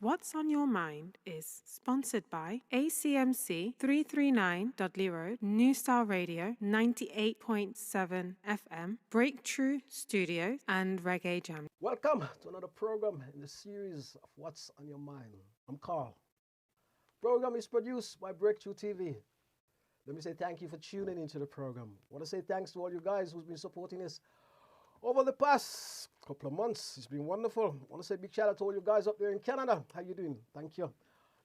What's on Your Mind is sponsored by ACMC 339 Dudley Road, New Style Radio 98.7 FM, Breakthrough Studios, and Reggae Jam. Welcome to another program in the series of What's on Your Mind. I'm Carl. Program is produced by Breakthrough TV. Let me say thank you for tuning into the program. I want to say thanks to all you guys who's been supporting us over the past couple of months. It's been wonderful. I want to say big shout out to all you guys up there in Canada. How you doing? Thank you.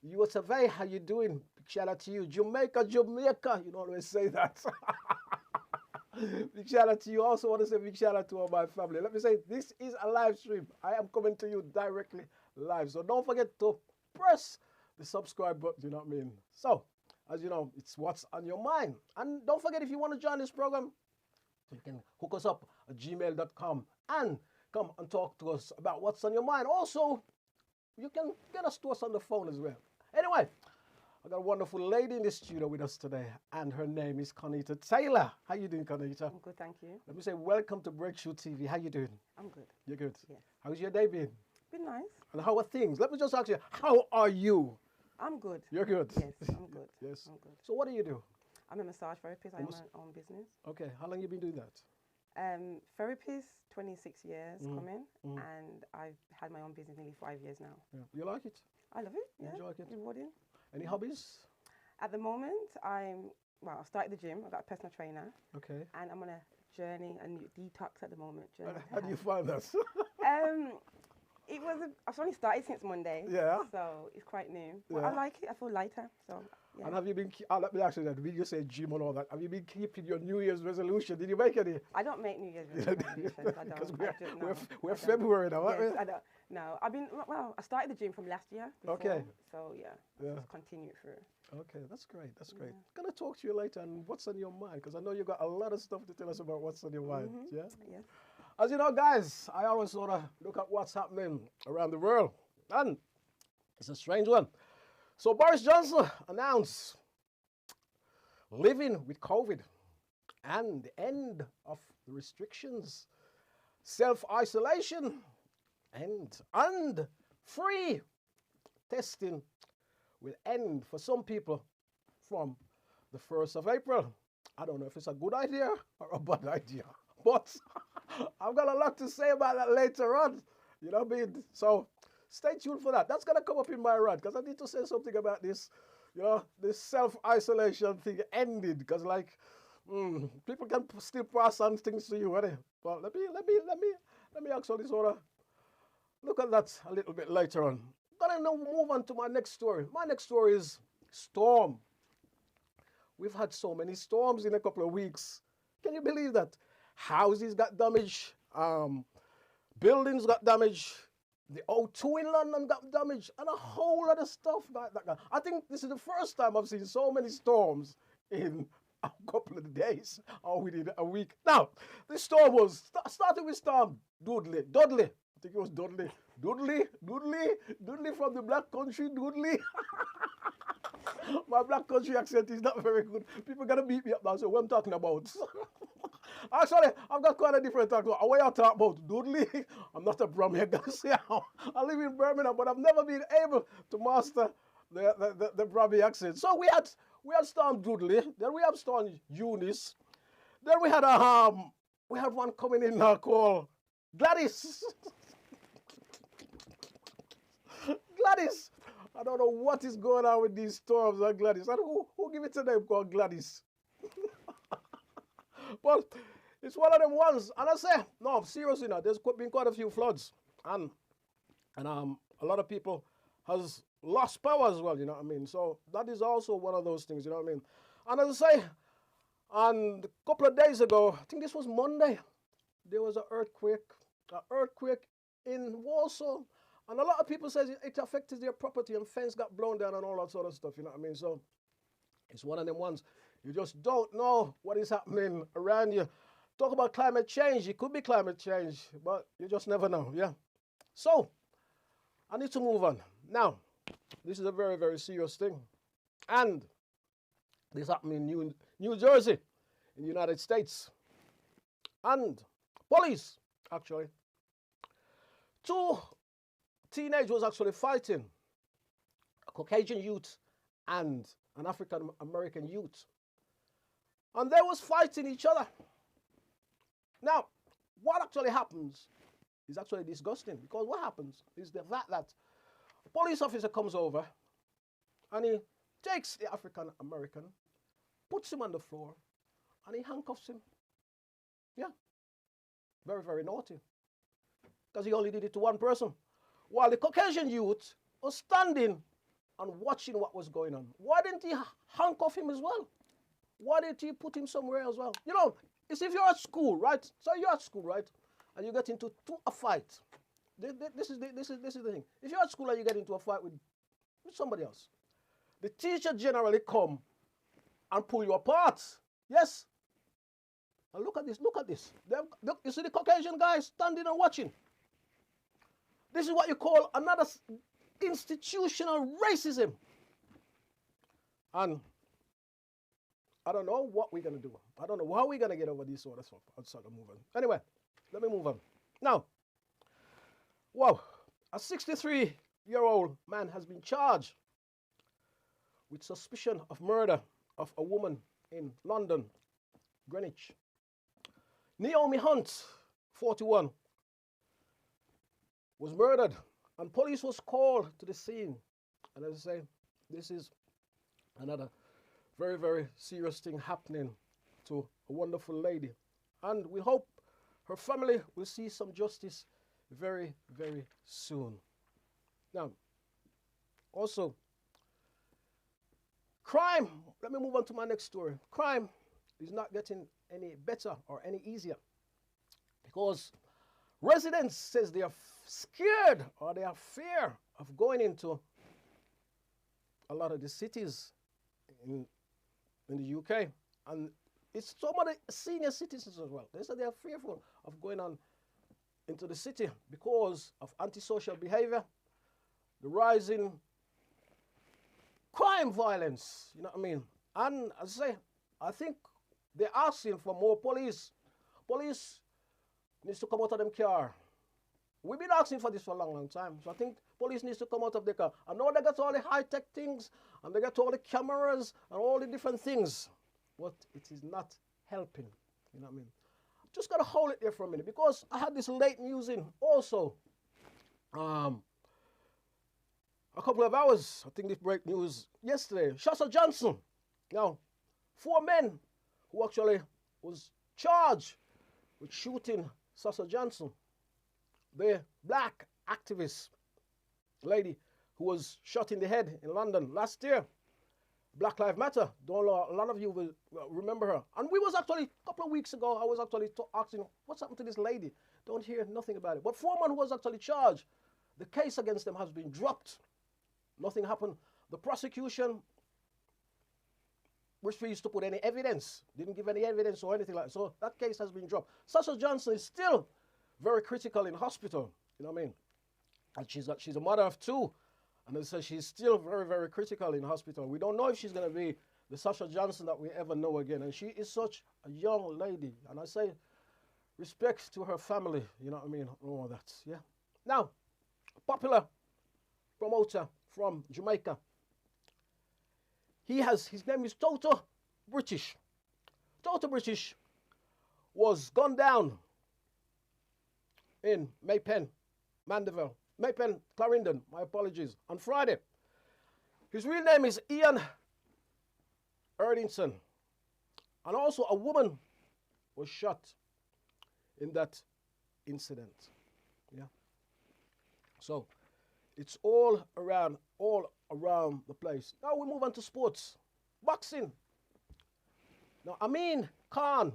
US of A, how you doing? Big shout out to you. Jamaica. You don't always say that. Big shout out to you. Also want to say big shout out to all my family. Let me say this is a live stream. I am coming to you directly live. So don't forget to press the subscribe button, you know what I mean? So, as you know, it's What's on Your Mind. And don't forget, if you want to join this program, you can hook us up at gmail.com and come and talk to us about what's on your mind. Also, you can get us to us on the phone as well. Anyway, I got a wonderful lady in the studio with us today, and her name is Conita Taylor. How you doing, Conita? I'm good, thank you. Let me say welcome to Breakthrough TV. How you doing? I'm good. You're good? Yes. How's your day been? Been nice. And how are things? Let me just ask you, how are you? I'm good. You're good? Yes, I'm good. Yes. I'm good. So what do you do? I'm a massage therapist. I have my own business. Okay. How long have you been doing that? Therapist, 26 years coming, and I've had my own business nearly 5 years now. Yeah. You like it? I love it. You Yeah. enjoy it? Rewarding. Any hobbies? At the moment, I started the gym. I've got a personal trainer, Okay. and I'm on a journey, a new detox at the moment. How do you find that? I've only started since Monday. Yeah. So it's quite new. But Yeah. I like it. I feel lighter. So yeah. And have you been, let me ask you that, when you say gym and all that, have you been keeping your New Year's resolution? Did you make any? I don't make New Year's resolutions. I Because don't. we're February now, aren't Yes, we? I don't. No, I started the gym from last year. Before, Okay. So yeah, Yeah. just continue through. Okay, that's great, that's great. I'm going to talk to you later on what's on your mind, because I know you got a lot of stuff to tell us about what's on your mind, yeah? Yes. As you know, guys, I always sort of look at what's happening around the world, and it's a strange one. So Boris Johnson announced living with COVID and the end of the restrictions, self-isolation, and free testing will end for some people from the 1st of April. I don't know if it's a good idea or a bad idea, but I've got a lot to say about that later on. You know what I mean? So stay tuned for that. That's going to come up in my rant, because I need to say something about this, you know, this self-isolation thing ended, because like, people can still pass on things to you, right? But let me actually sort of look at that a little bit later on. Gonna now move on to my next story. My next story is storm. We've had so many storms in a couple of weeks. Can you believe that? Houses got damaged, buildings got damaged, the O2 in London got damaged, and a whole lot of stuff like that. I think this is the first time I've seen so many storms in a couple of days or within a week. Now, this storm was started with Storm Dudley. I think it was Dudley from the Black Country, Dudley. My Black Country accent is not very good. People gonna beat me up now, so what I'm talking about. Actually, I've got quite a different talk. What you talk about? Dudley? I'm not a Brummy, guys. I live in Birmingham, but I've never been able to master the Brummy accent. So we had Storm Dudley, then we have Storm Eunice, then we had one coming in now called Gladys. Gladys. I don't know what is going on with these storms and Gladys. And who give it a name called Gladys? But it's one of them ones. And I say, no, seriously now, there's been quite a few floods. And a lot of people has lost power as well, you know what I mean? So that is also one of those things, you know what I mean? And as I say, and a couple of days ago, I think this was Monday, there was an earthquake in Warsaw. And a lot of people say it affected their property and fence got blown down and all that sort of stuff, you know what I mean? So it's one of them ones. You just don't know what is happening around you. Talk about climate change. It could be climate change, but you just never know, yeah? So I need to move on. Now, this is a very, very serious thing. And this happened in New Jersey, in the United States. And police, actually, two teenagers was actually fighting a Caucasian youth and an African American youth. And they was fighting each other. Now, what actually happens is actually disgusting, because what happens is the fact that a police officer comes over and he takes the African American, puts him on the floor, and he handcuffs him. Yeah. Very, very naughty. Because he only did it to one person. While the Caucasian youth was standing and watching what was going on. Why didn't he handcuff him as well? Why didn't he put him somewhere as well? You know, it's if you're at school, right? So you're at school, right? And you get into a fight. This is the thing. If you're at school and you get into a fight with somebody else, the teacher generally come and pull you apart. Yes. And look at this, look at this. Look, you see the Caucasian guy standing and watching. This is what you call another institutional racism. And I don't know what we're going to do. I don't know how we're going to get over this sort of stuff. I'll start to move on. Anyway, let me move on. Now, wow, a 63-year-old man has been charged with suspicion of murder of a woman in London, Greenwich. Naomi Hunt, 41, was murdered, and police was called to the scene. And as I say, this is another very, very serious thing happening to a wonderful lady. And we hope her family will see some justice very, very soon. Now, also, crime, let me move on to my next story. Crime is not getting any better or any easier, because residents says they are scared, or they have fear of going into a lot of the cities in the UK, and it's some of the senior citizens as well. They say they are fearful of going on into the city because of antisocial behavior, the rising crime violence, you know what I mean? And as I say, I think they're asking for more police. Police needs to come out of them car. We've been asking for this for a long, long time. So I think police needs to come out of their car. I know they got all the high-tech things, and they got all the cameras and all the different things, but it is not helping. You know what I mean? Just got to hold it there for a minute, because I had this late news in also. A couple of hours, I think this break news yesterday. Shasta Johnson. Now, 4 men who actually was charged with shooting Sasa Johnson, the black activist lady who was shot in the head in London last year. Black Lives Matter. A lot of you will remember her. And we was actually, a couple of weeks ago, I was actually asking, what's happened to this lady? Don't hear nothing about it. But 4 men who was actually charged, the case against them has been dropped. Nothing happened. The prosecution refused to put any evidence, didn't give any evidence or anything like that. So that case has been dropped. Sasha Johnson is still very critical in hospital, you know what I mean? And she's a mother of 2, and they say she's still very, very critical in hospital. We don't know if she's going to be the Sasha Johnson that we ever know again. And she is such a young lady. And I say respect to her family, you know what I mean, and all that, yeah? Now, a popular promoter from Jamaica. His name is Toto British. Toto British was gunned down in Maypen, Mandeville, Maypen, Clarendon, my apologies, on Friday. His real name is Ian Erdington. And also a woman was shot in that incident. Yeah. So it's all around the place. Now we move on to sports. Boxing. Now Amir Khan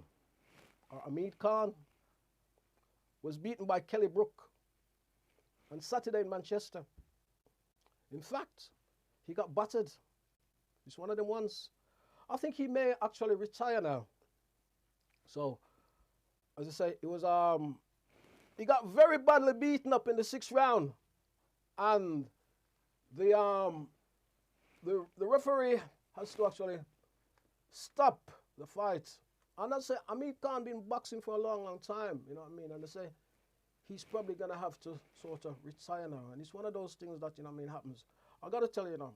was beaten by Kelly Brook on Saturday in Manchester. In fact, he got battered. It's one of them ones. I think he may actually retire now. So, as I say, it was he got very badly beaten up in the 6th round, and the referee has to actually stop the fight. And I say, Amir Khan been boxing for a long, long time, you know what I mean? And they say he's probably gonna have to sort of retire now. And it's one of those things that, you know what I mean, happens. I gotta tell you now,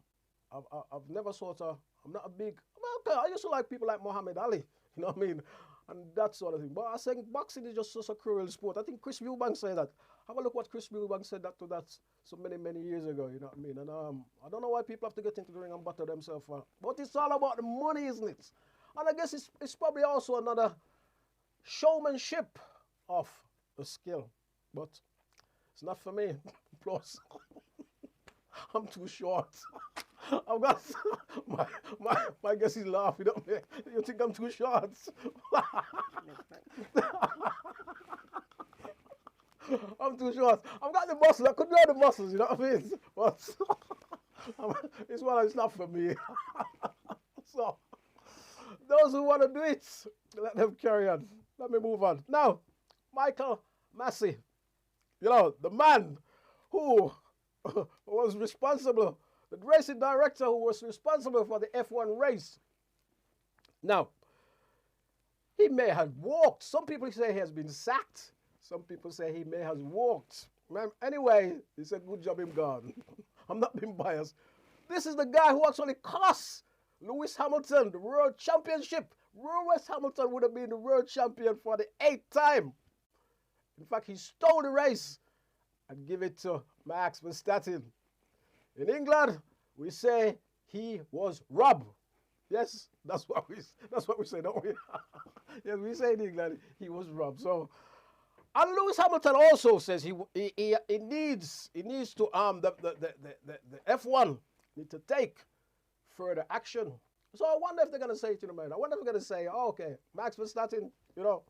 I've never sort of, I'm not a big, well, okay, I used to like people like Muhammad Ali, you know what I mean? And that sort of thing. But I think boxing is just such a cruel sport. I think Chris Eubank said that. Have a look what Chris Eubank said that to that so many years ago, you know what I mean? And I don't know why people have to get into the ring and butter themselves. But it's all about the money, isn't it? And I guess it's probably also another showmanship of the skill. But it's not for me. Plus, I'm too short. I've got my guess is laughing at me. You think I'm too short? I'm too short. I've got the muscles. I could do the muscles, you know what I mean? But it's one that's not for me. So those who want to do it, let them carry on. Let me move on. Now, Michael Massey, you know, the man who was responsible, the racing director who was responsible for the F1 race. Now, he may have walked. Some people say he has been sacked. Some people say he may have walked. Anyway, he said, good job him gone. I'm not being biased. This is the guy who actually cost Lewis Hamilton the world championship. Lewis Hamilton would have been the world champion for the 8th time. In fact, he stole the race and give it to Max Verstappen. In England, we say he was robbed. Yes, that's what we say, don't we? Yes, we say in England he was robbed. So, and Lewis Hamilton also says he needs to the F1 need to take further action. So I wonder if they're going to say to the man, I wonder if they're going to say, oh, okay, Max Verstappen, you know,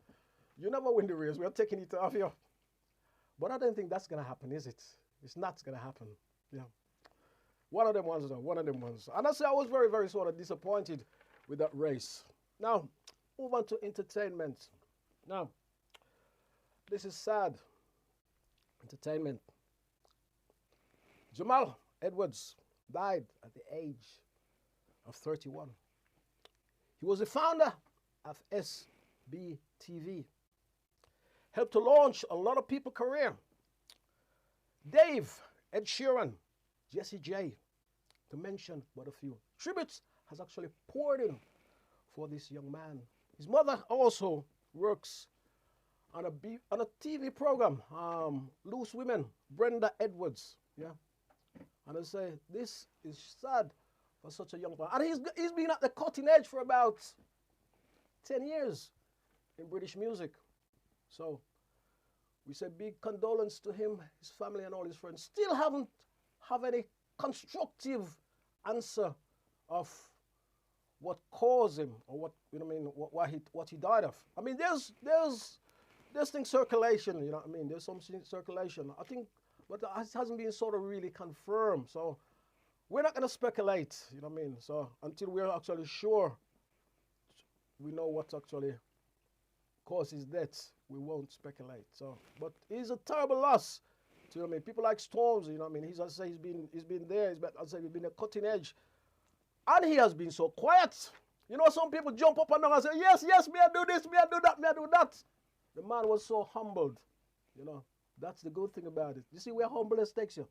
you never win the race. We're taking it off you. But I don't think that's going to happen, is it? It's not going to happen. Yeah. One of them ones, though. One of them ones. And I say I was very, very sort of disappointed with that race. Now, move on to entertainment. Now, this is sad. Entertainment. Jamel Edwards died at the age of 31. He was the founder of SBTV. Helped to launch a lot of people's career. Dave, Ed Sheeran, Jessie J, to mention but a few. Tributes has actually poured in for this young man. His mother also works on a TV program, Loose Women, Brenda Edwards. Yeah, and I say this is sad for such a young man. And he's been at the cutting edge for about 10 years in British music. So we say big condolence to him, his family, and all his friends. Still haven't have any constructive answer of what caused him or what, you know what I mean, what he died of. I mean, there's things circulation, you know what I mean. There's some circulation. I think, but it hasn't been sort of really confirmed. So we're not going to speculate, you know what I mean. So until we're actually sure, we know what actually caused his death, we won't speculate. So, but it's a terrible loss. Do you know what I mean? People like Storms, you know what I mean? He's been there. He's been a cutting edge, and he has been so quiet. You know, some people jump up and down and say, "Yes, yes, me I do this, me I do that, me I do that." The man was so humbled. You know, that's the good thing about it. You see where humbleness takes you.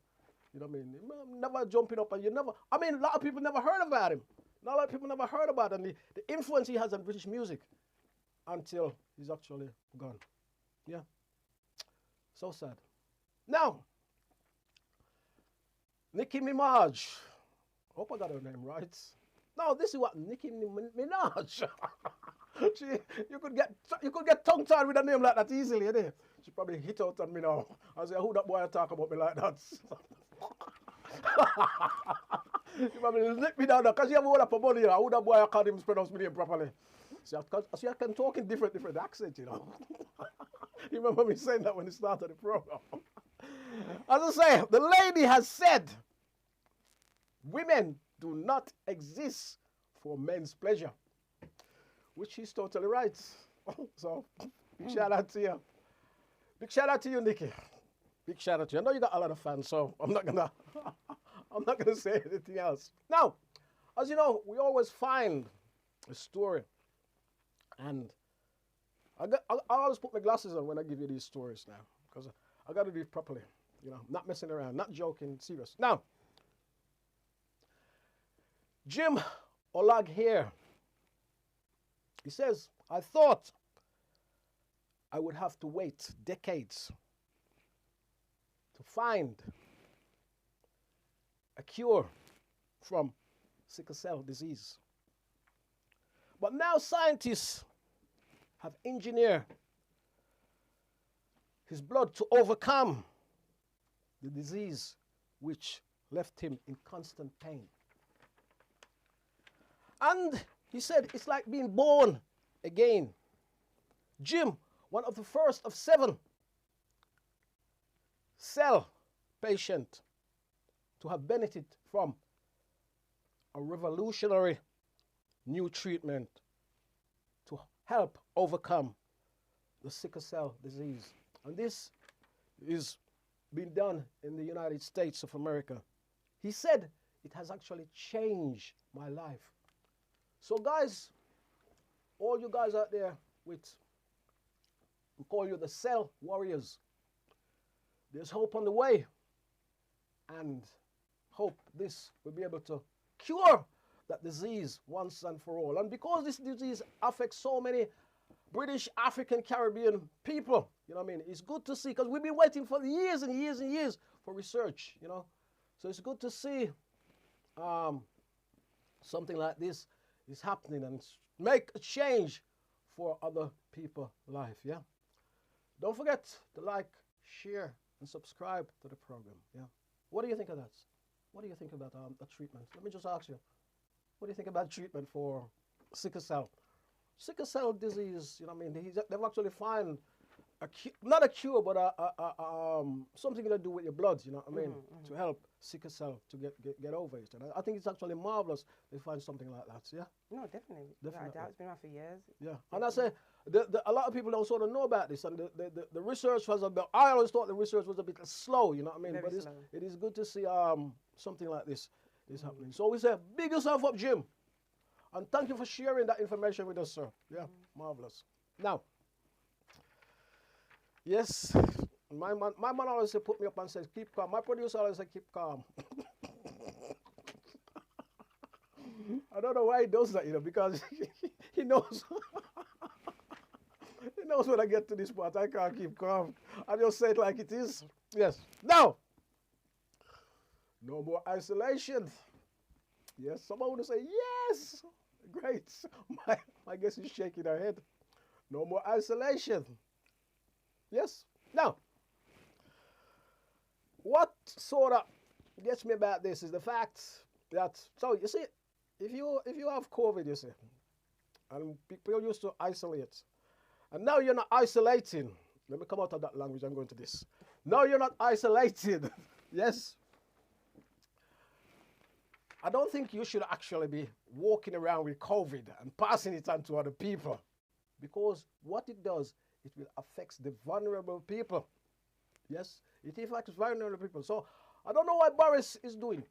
You know what I mean? Never jumping up and you never. I mean, a lot of people never heard about him. A lot of people never heard about him. The influence he has on British music until he's actually gone. Yeah. So sad. Now, Nikki Minaj. Hope I got her name right. Now, this is what Nikki Minaj. You could get tongue-tied with a name like that easily, innit? She probably hit out on me now. I say, who that boy talk about me like that? She probably lick me down there because she have a whole lot of money. Who that boy I can't even pronounce my name properly. See, I can talk in different accents, you know. You remember me saying that when he started the program. As I say, the lady has said, women do not exist for men's pleasure. Which is totally right. So, big shout out to you. Big shout out to you, Nikki. Big shout out to you. I know you got a lot of fans, so I'm not gonna say anything else. Now, as you know, we always find a story, and I always put my glasses on when I give you these stories now, because I got to do it properly. You know, not messing around, not joking, serious. Now, Jim Olag here. He says, I thought I would have to wait decades to find a cure from sickle cell disease. But now scientists have engineered his blood to overcome the disease which left him in constant pain. And he said it's like being born again. Jim, one of the first of 7 cell patients to have benefited from a revolutionary new treatment to help overcome the sickle cell disease. And this is being done in the United States of America. He said it has actually changed my life. So guys, all you guys out there we call you the cell warriors. There's hope on the way, and hope this will be able to cure that disease once and for all. And because this disease affects so many British, African, Caribbean people, you know what I mean, it's good to see, because we've been waiting for years and years and years for research, you know. So it's good to see something like this is happening and make a change for other people's life, yeah. Don't forget to like, share, and subscribe to the program, yeah. What do you think of that? What do you think about the treatment? Let me just ask you, what do you think about treatment for sickle cell? Sickle cell disease, you know what I mean, they've actually found not a cure, but something to do with your blood, you know what I mean, to help sickle cell to get over it. And I think it's actually marvelous they find something like that, yeah? No, definitely. I doubt it's been around for years. Yeah, and I say, a lot of people don't sort of know about this, and the research was I always thought the research was a bit slow, you know what I mean? Very But slow. it is good to see something like this is happening. So we say, big yourself up, Jim. And thank you for sharing that information with us, sir. Yeah, marvelous. Now, yes, my man always put me up and says, keep calm. My producer always says, keep calm. I don't know why he does that, you know, because he knows. He knows when I get to this part, I can't keep calm. I just say it like it is. Yes. Now, no more isolation. Yes, someone would say, yes. Great. My guess is shaking her head. No more isolation. Yes. Now, what sort of gets me about this is the fact that, so you see, if you have COVID, you see, and people used to isolate, and now you're not isolating. Let me come out of that language, I'm going to this. Now you're not isolated. Yes. I don't think you should actually be walking around with COVID and passing it on to other people, because what it does, it will affect the vulnerable people. Yes, it affects vulnerable people. So I don't know what Boris is doing.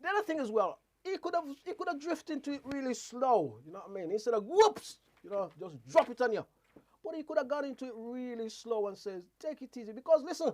The other thing as well, he could have drifted into it really slow. You know what I mean? Instead of whoops, you know, just drop it on you. But he could have gone into it really slow and says, take it easy. Because listen,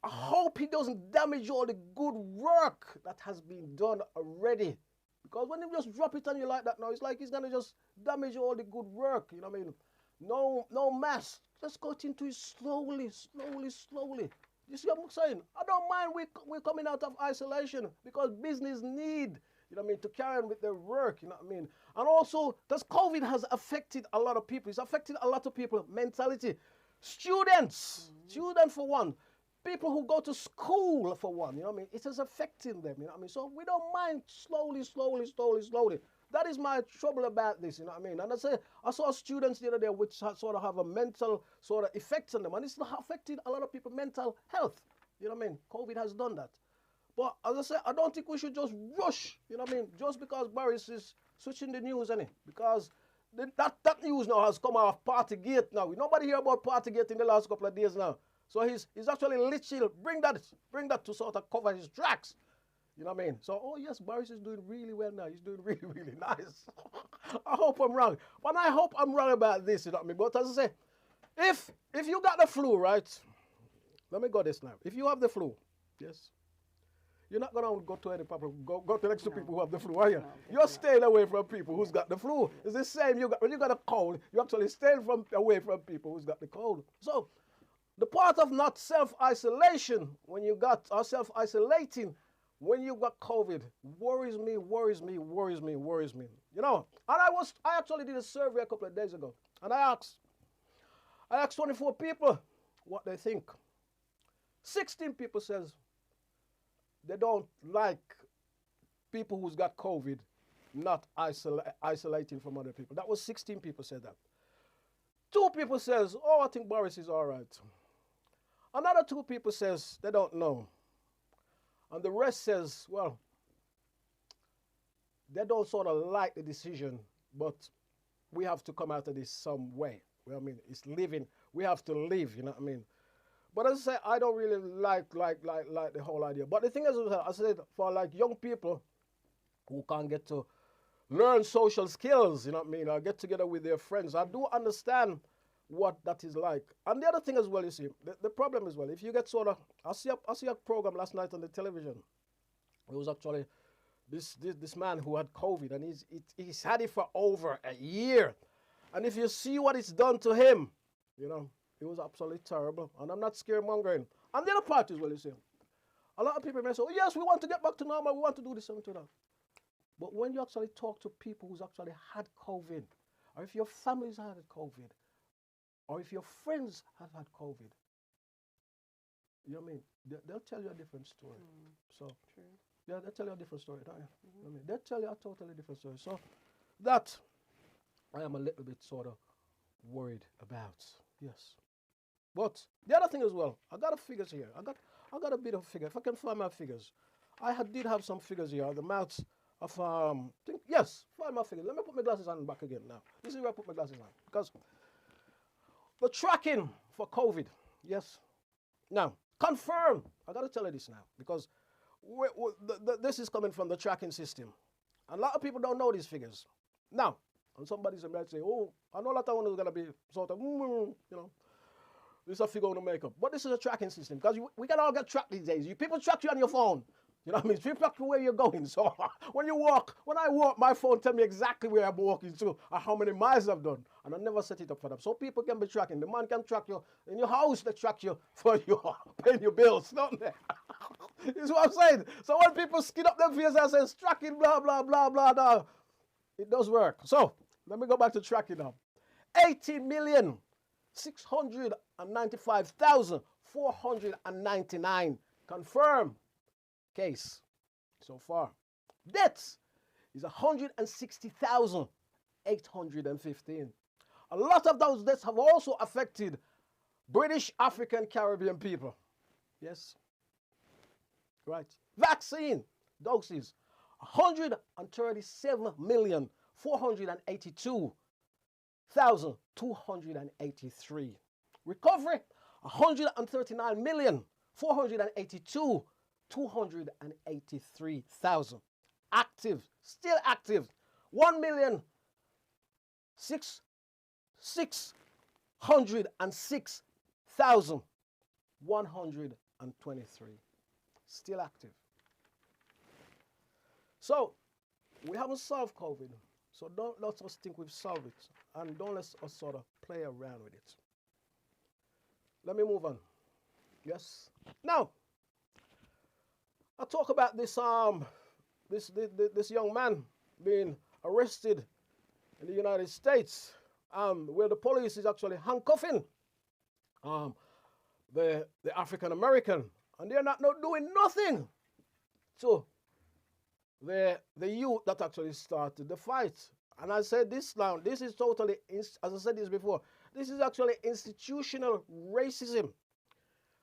I hope he doesn't damage all the good work that has been done already. Because when he just drop it on you like that now, it's like he's going to just damage all the good work. You know what I mean? No mass. Just go into it slowly, slowly, slowly. You see what I'm saying? I don't mind we're coming out of isolation, because business need, you know what I mean, to carry on with their work, you know what I mean? And also, because COVID has affected a lot of people. It's affected a lot of people mentality. Students for one. People who go to school for one, you know what I mean? It is affecting them, you know what I mean? So we don't mind slowly, slowly, slowly, slowly. That is my trouble about this, you know what I mean? And I saw students the other day which sort of have a mental sort of effect on them, and it's affected a lot of people's mental health, you know what I mean? COVID has done that. But as I say, I don't think we should just rush, you know what I mean? Just because Boris is switching the news, innit? Because that news now has come off Partygate now. Nobody hear about Partygate in the last couple of days now. So he's actually literally bring that to sort of cover his tracks. You know what I mean? So, oh yes, Boris is doing really well now. He's doing really, really nice. I hope I'm wrong. But I hope I'm wrong about this, you know what I mean? But as I say, if you got the flu, right? Let me go this now. If you have the flu, yes, You're not going to go to any people, go to next to people who have the flu, are you? No, You're staying away from people who's got the flu. It's the same. When you got a cold, you actually stay away from people who's got the cold. So the part of not self-isolation when you got, or self-isolating when you got COVID worries me. You know, and I actually did a survey a couple of days ago, and I asked 24 people what they think. 16 people says they don't like people who's got COVID not isolating from other people. That was 16 people said that. 2 people says, oh, I think Boris is all right. Another 2 people says they don't know. And the rest says, well, they don't sort of like the decision, but we have to come out of this some way. Well, I mean, it's living. We have to live, you know what I mean? But as I say, I don't really like the whole idea. But the thing is, I said, for like young people who can't get to learn social skills, you know what I mean, or get together with their friends, I do understand what that is like. And the other thing as well, you see, the problem as well, if you get sort of, I see a program last night on the television. It was actually this man who had COVID, and he's had it for over a year. And if you see what it's done to him, you know, it was absolutely terrible. And I'm not scaremongering. And the other part is, well, you see, a lot of people may say, oh, yes, we want to get back to normal, we want to do this and to that. But when you actually talk to people who's actually had COVID, or if your family's had COVID, or if your friends have had COVID, you know what I mean? They'll tell you a different story. So, True. yeah, they'll tell you a different story, don't you? You know what I mean? They'll tell you a totally different story. So, that I am a little bit sort of worried about. Yes. But the other thing as well, I got figures here. I got a bit of figure. If I can find my figures, did have some figures here. The amounts of find my figures. Let me put my glasses on back again now. This is where I put my glasses on, because the tracking for COVID. Yes. Now confirm. I got to tell you this now, because this is coming from the tracking system. A lot of people don't know these figures. Now, and somebody's might say, oh, I know a lot of one is going to be sort of, you know, this is a figure on the makeup. But this is a tracking system, because we can all get tracked these days. People track you on your phone. You know what I mean? People track you where you're going. So when I walk, my phone tell me exactly where I'm walking to or how many miles I've done. And I never set it up for them. So people can be tracking. The man can track you in your house. They track you for your paying your bills, don't they? This is what I'm saying. So when people skin up their face and say tracking, blah, blah, blah, blah, blah, it does work. So let me go back to tracking now. 80,695,499 confirmed case so far. Deaths is 160,815. A lot of those deaths have also affected British, African, Caribbean people. Yes. Right. Vaccine doses, 137,482,283. Recovery, 139,482,283,000. Active, still active, 1,606,123. Still active. So, we haven't solved COVID. So don't let us think we've solved it. And don't let us sort of play around with it. Let me move on. Yes. Now, I'll talk about this young man being arrested in the United States, where the police is actually handcuffing the African American, and they're not doing nothing to the youth that actually started the fight. And I said this now, this is totally, as I said this before, this is actually institutional racism.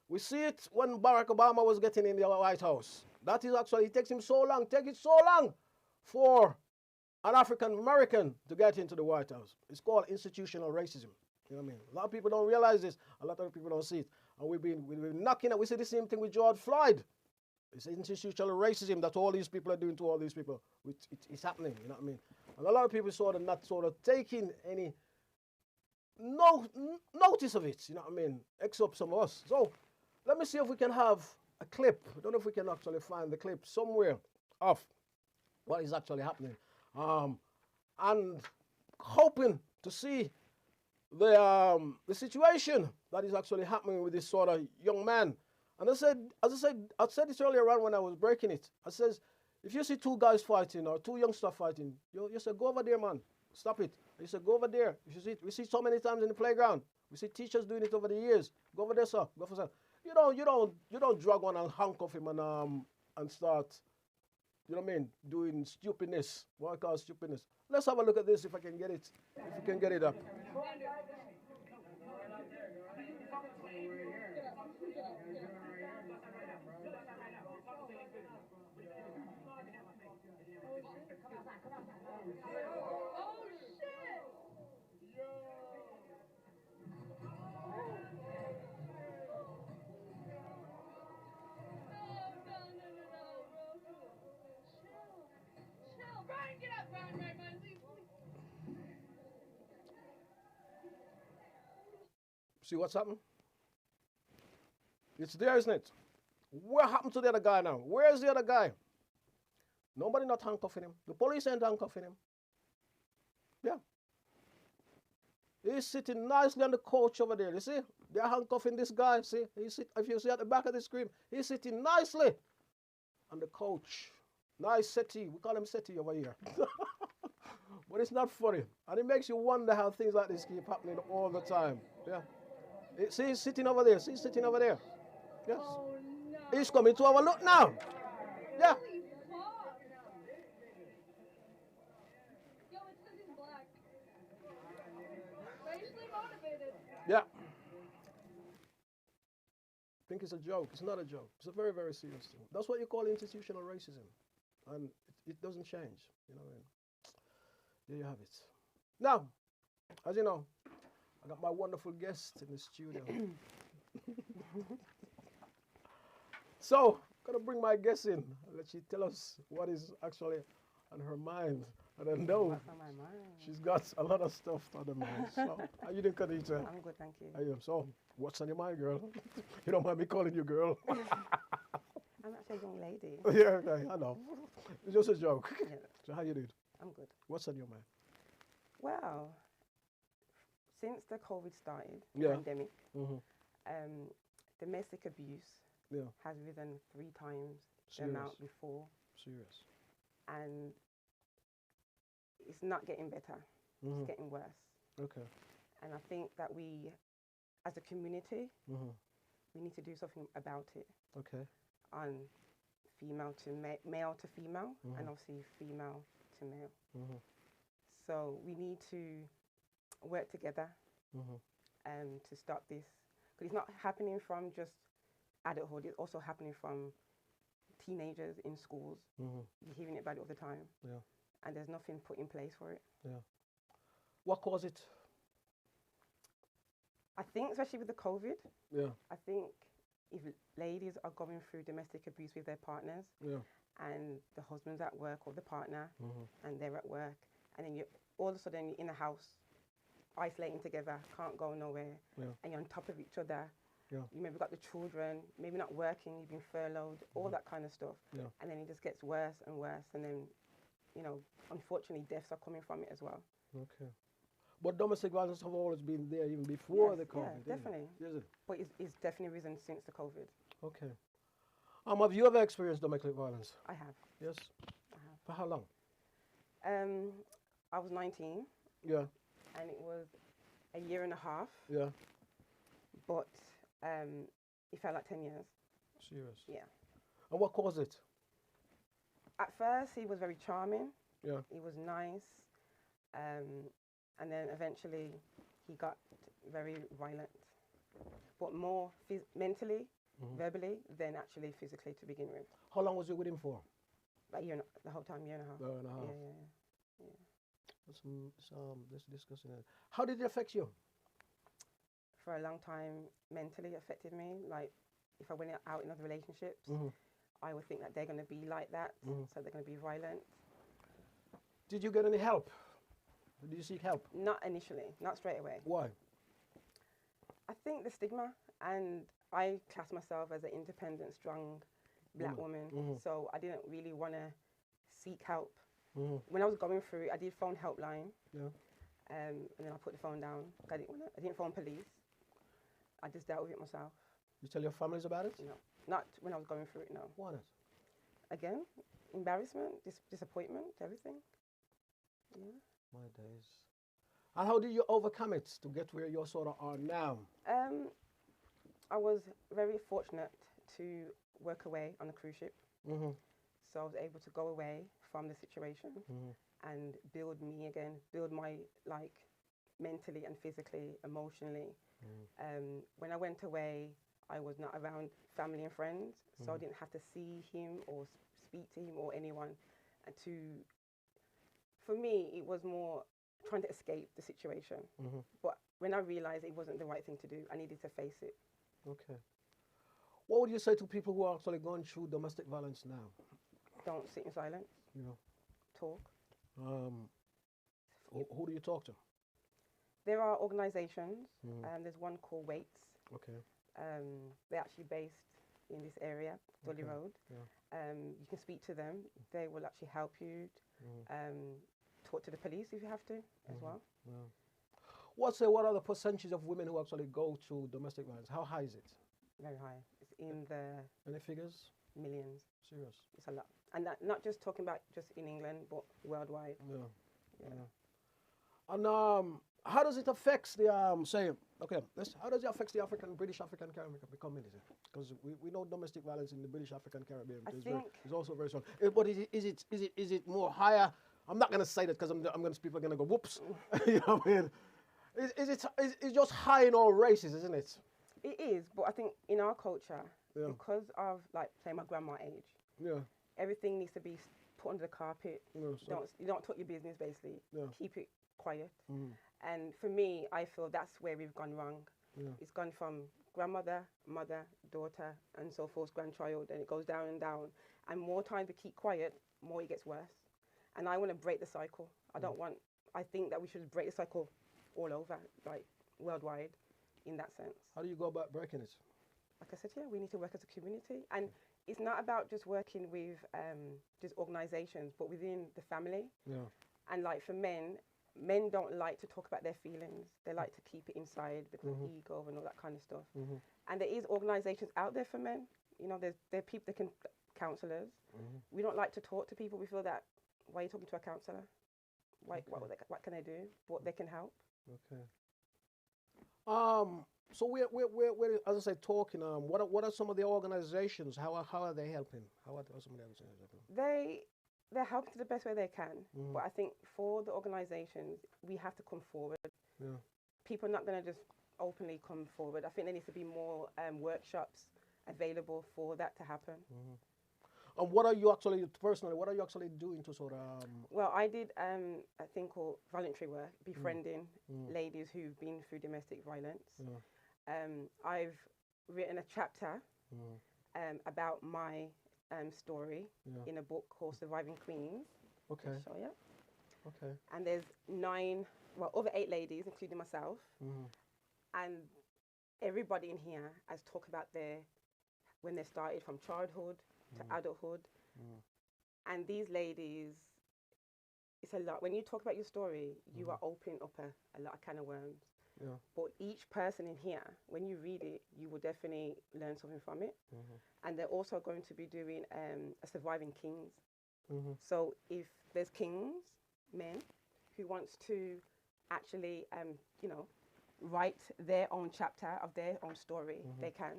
We see it when Barack Obama was getting in the White House. That is actually, it takes it so long for an African American to get into the White House. It's called institutional racism. You know what I mean? A lot of people don't realize this. A lot of people don't see it. And we've been knocking at, we see the same thing with George Floyd. It's institutional racism that all these people are doing to all these people. It's happening, you know what I mean? And a lot of people not taking any notice of it, you know what I mean? Except some of us. So let me see if we can have a clip. I don't know if we can actually find the clip somewhere of what is actually happening. And hoping to see the situation that is actually happening with this sort of young man. And I said this earlier on when I was breaking it. I says, if you see two guys fighting or two youngsters fighting, you say, go over there, man. Stop it. You say, go over there. We see so many times in the playground. We see teachers doing it over the years. Go over there, sir. Go for sir. You don't drag one and handcuff him and start, you know what I mean, doing stupidness. What I call stupidness. Let's have a look at this if I can get it. If we can get it up. See what's happened? It's there, isn't it? What happened to the other guy now? Where's the other guy? Nobody not handcuffing him. The police ain't handcuffing him. Yeah. He's sitting nicely on the couch over there. You see? They're handcuffing this guy. See? If you see at the back of the screen, he's sitting nicely on the couch. Nice settee. We call him settee over here. But it's not funny. And it makes you wonder how things like this keep happening all the time. Yeah. See, he's sitting over there. See, he's sitting over there. Yes. Oh, no. He's coming to our look now. Yeah. Yo, it says he's black. Racially motivated. Yeah. I think it's a joke. It's not a joke. It's a very, very serious thing. That's what you call institutional racism. And it doesn't change. You know what I mean? There you have it. Now, as you know, I got my wonderful guest in the studio. So, I'm going to bring my guest in and let she tell us what is actually on her mind. And I know What's on my mind? she's got a lot of stuff on her mind. So, how you doing, Khadija? I'm good, thank you. I am. So, what's on your mind, girl? You don't mind me calling you girl? I'm actually a young lady. Yeah, okay, I know. It's just a joke. Yeah. So, how you doing? I'm good. What's on your mind? Well, since the COVID started, Yeah. pandemic, Mm-hmm. domestic abuse Yeah. has risen 3 times the Serious. amount before, Serious. and it's not getting better. Mm-hmm. It's getting worse. Okay. And I think that we, as a community, Mm-hmm. we need to do something about it Okay. on female to male to female, Mhm. and obviously female to male. Mm-hmm. So we need to work together Mm-hmm. to stop this. Because it's not happening from just adulthood, it's also happening from teenagers in schools. Mm-hmm. You're hearing it about it all the time. Yeah. And there's nothing put in place for it. Yeah. What caused it? I think, especially with the COVID, Yeah. I think if ladies are going through domestic abuse with their partners, Yeah. and the husband's at work or the partner, Mm-hmm. and they're at work, and then you all of a sudden you're in a house, isolating together, can't go nowhere, Yeah. and you're on top of each other. Yeah. You maybe got the children, maybe not working, you've been furloughed, all that kind of stuff. Yeah. And then it just gets worse and worse, and then, you know, unfortunately, deaths are coming from it as well. Okay. But domestic violence have always been there even before Yes, the COVID. yeah, isn't it? definitely. Is it? But it's definitely risen since the COVID. Okay. Have you ever experienced domestic violence? I have. Yes. I have. For how long? I was 19, Yeah. and it was a year and a half, Yeah. but it felt like 10 years. Serious. Yeah. And what caused it? At first, he was very charming. Yeah. He was nice. And then eventually, he got very violent. But more mentally, verbally, than actually physically to begin with. How long was you with him for? Like the whole time, year and a half. Year and a half. Yeah. Let's discuss it. How did it affect you? For a long time, mentally affected me. Like, if I went out in other relationships, I would think that they're going to be like that, so they're going to be violent. Did you get any help? Did you seek help? Not initially, not straight away. Why? I think the stigma, and I class myself as an independent, strong black woman. So I didn't really want to seek help. When I was going through it, I did phone helpline. Yeah. And then I put the phone down. I didn't phone police. I just dealt with it myself. You tell your families about it? No, not when I was going through it, no. Why not? Again, embarrassment, disappointment, everything. Yeah. My days. And how did you overcome it to get where you sort of are now? I was very fortunate to work away on a cruise ship. So I was able to go away from the situation and build me again, build my, like, mentally and physically, emotionally. When I went away, I was not around family and friends, so I didn't have to see him or speak to him or anyone. And for me, it was more trying to escape the situation. But when I realized it wasn't the right thing to do, I needed to face it. Okay. What would you say to people who are actually going through domestic violence now? Don't sit in silence. Yeah. Talk. Who do you talk to? There are organisations. There's one called Waits. Okay. They're actually based in this area, Dolly Road. Yeah. You can speak to them. They will actually help you. Talk to the police if you have to as well. Yeah. What are the percentages of women who actually go through domestic violence? How high is it? Very high. It's in the Any figures? millions. Serious? It's a lot. And that, not just talking about just in England, but worldwide. Yeah. Yeah. And how does it affect the how does it affect the British African Caribbean community? Because we know domestic violence in the British African Caribbean is also very strong. But is it more higher? I'm not gonna say that because I'm gonna people are gonna go whoops. You know what I mean? It's just high in all races, isn't it? It is, but I think in our culture, because of, like, say, my grandma age, everything needs to be put under the carpet. You don't talk your business, basically. Keep it quiet. And for me, I feel that's where we've gone wrong. It's gone from grandmother, mother, daughter, and so forth, grandchild, and it goes down and down. And more time to keep quiet, more it gets worse. And I want to break the cycle. I think that we should break the cycle all over, like, worldwide, in that sense. How do you go about breaking it? Like I said, we need to work as a community. And it's not about just working with just organisations, but within the family. And, like, for men don't like to talk about their feelings. They like to keep it inside because of ego and all that kind of stuff. And there is organisations out there for men. You know, there are people that can, counsellors. We don't like to talk to people. We feel that, why are you talking to a counsellor? What can they do? But they can help. Okay. So we're as I say, talking. What are some of the organisations? How are they helping? How are some of the organisations helping? They're helping to the best way they can. But I think for the organisations, we have to come forward. People are not going to just openly come forward. I think there needs to be more workshops available for that to happen. And what are you actually doing to sort of? Well, I did a thing called voluntary work, befriending ladies who've been through domestic violence. I've written a chapter about my story in a book called Surviving Queens. Okay. I'll show you. Okay. And there's over 8 ladies, including myself, and everybody in here has talked about when they started from childhood to adulthood. And these ladies, it's a lot. When you talk about your story, you are opening up a lot of can of worms. But each person in here, when you read it, you will definitely learn something from it. And they're also going to be doing a Surviving Kings. So if there's kings, men, who wants to actually, write their own chapter of their own story, they can